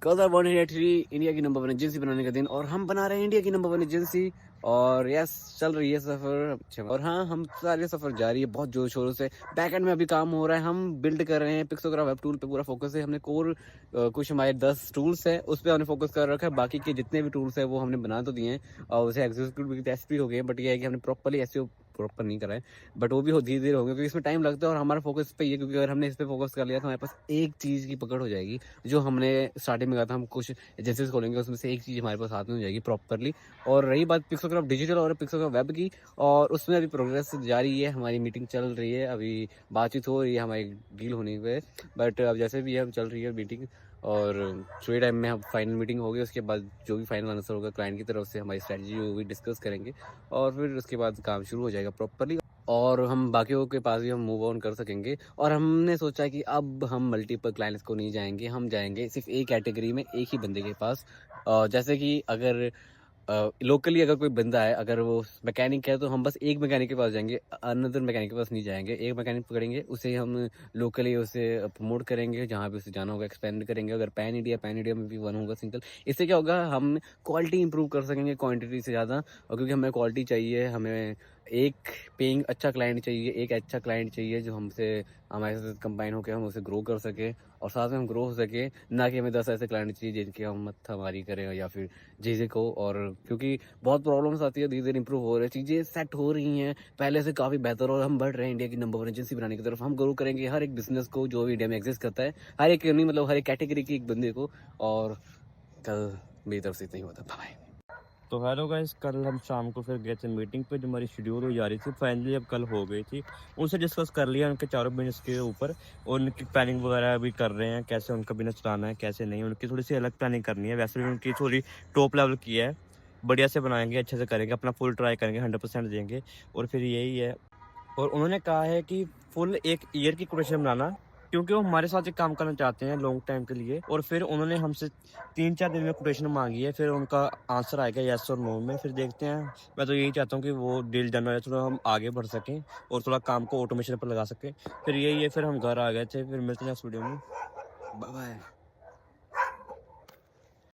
कल था 183 इंडिया की नंबर 1 एजेंसी बनाने का दिन और हम बना रहे हैं इंडिया की नंबर 1 एजेंसी। और यस, चल रही है सफ़र। और हाँ, हम सारे सफ़र जारी है बहुत जोर शोरों से। बैक एंड में अभी काम हो रहा है, हम बिल्ड कर रहे हैं। पिक्सोग्राफ वेब टूल पे पूरा फोकस है। हमने कोर कुछ हमारे 10 टूल्स है उस पर हमने फोकस कर रखा है। बाकी के जितने भी टूल्स है वो हमने बना तो दिए हैं और उसे एग्जीक्यूट भी, टेस्ट भी हो गए हैं। बट ये है कि हमने प्रॉपरली ऐसे प्रॉपर नहीं करा है, बट वो भी हो धीरे धीरे होंगे क्योंकि इसमें टाइम लगता है। और हमारा फोकस पे ये, क्योंकि अगर हमने इस पे फोकस कर लिया तो हमारे पास एक चीज़ की पकड़ हो जाएगी जो हमने स्टार्टिंग में कहा था। हम कुछ एजेंसीज खोलेंगे, उसमें से एक चीज़ हमारे पास हाथ में हो जाएगी प्रॉपरली। और रही बात पिक्सोग्राफ डिजिटल और पिक्सोग्राफ वेब की, और उसमें अभी प्रोग्रेस जारी है। हमारी मीटिंग चल रही है, अभी बातचीत हो रही है हमारी डील होने पे। बट अब जैसे भी है, अब चल रही है मीटिंग और थोड़े टाइम में हम फाइनल मीटिंग होगी। उसके बाद जो भी फाइनल आंसर होगा क्लाइंट की तरफ से, हमारी स्ट्रैटेजी वो भी डिस्कस करेंगे और फिर उसके बाद काम शुरू हो जाएगा प्रॉपरली। और हम बाकियों के पास भी हम मूव ऑन कर सकेंगे। और हमने सोचा है कि अब हम मल्टीपल क्लाइंट्स को नहीं जाएंगे, हम जाएंगे सिर्फ एक कैटेगरी में एक ही बंदे के पास। जैसे कि अगर लोकली अगर कोई बंदा है, अगर वो मैकेनिक है तो हम बस एक मैकेनिक के पास जाएंगे, अनदर मैकेनिक के पास नहीं जाएंगे। एक मैकेनिक पकड़ेंगे, उसे हम लोकली उसे प्रमोट करेंगे, जहाँ पे उसे जाना होगा एक्सपेंड करेंगे। अगर पैन इंडिया में भी वन होगा सिंगल, इससे क्या होगा, हम क्वालिटी इंप्रूव कर सकेंगे क्वांटिटी से ज़्यादा। और क्योंकि हमें क्वालिटी चाहिए, हमें एक पेइंग अच्छा क्लाइंट चाहिए, एक अच्छा क्लाइंट चाहिए जो हमसे, हमारे साथ कंबाइन होकर हम उसे ग्रो कर सके और साथ में हम ग्रो हो सके। ना कि हमें 10 ऐसे क्लाइंट चाहिए जिनकी हम मत्थामारी करें या फिर चीज़ें को। और क्योंकि बहुत प्रॉब्लम्स आती है, धीरे धीरे इंप्रूव हो रहे हैं, चीज़ें सेट हो रही हैं पहले से काफ़ी बेहतर। और हम बढ़ रहे हैं इंडिया की नंबर 1 एजेंसी बनाने की तरफ। हम ग्रो करेंगे हर एक बिजनेस को जो भी इंडिया में एग्जिस्ट करता है, हर एक नहीं मतलब हर एक कैटेगरी की एक बंदे को। और कल मेरी तरफ से इतना ही होता है। बाय। तो हेलो गाइस, कल हम शाम को फिर गए थे मीटिंग पे जो हमारी शेड्यूल हो जा रही थी, फाइनली अब कल हो गई थी। उनसे डिस्कस कर लिया उनके चारों बिजनेस के ऊपर और उनकी प्लानिंग वगैरह भी कर रहे हैं, कैसे उनका बिजनेस चलाना है कैसे नहीं। उनकी थोड़ी सी अलग प्लानिंग करनी है, वैसे भी उनकी थोड़ी टॉप लेवल की है। बढ़िया से बनाएंगे, अच्छे से करेंगे, अपना फुल ट्राई करेंगे, 100% देंगे। और फिर यही है, और उन्होंने कहा है कि फुल 1 ईयर की कोटेशन बनाना, क्योंकि वो हमारे साथ एक काम करना चाहते हैं लॉन्ग टाइम के लिए। और फिर उन्होंने हमसे 3-4 दिन में कोटेशन माँगी है, फिर उनका आंसर आएगा येस और नो में, फिर देखते हैं। मैं तो यही चाहता हूँ कि वो डील डन हो जाए, थोड़ा हम आगे बढ़ सकें और थोड़ा काम को ऑटोमेशन पर लगा सकें। फिर यही है, फिर हम घर आ गए थे, फिर मिलते हैं नेक्स्ट वीडियो में। बाय।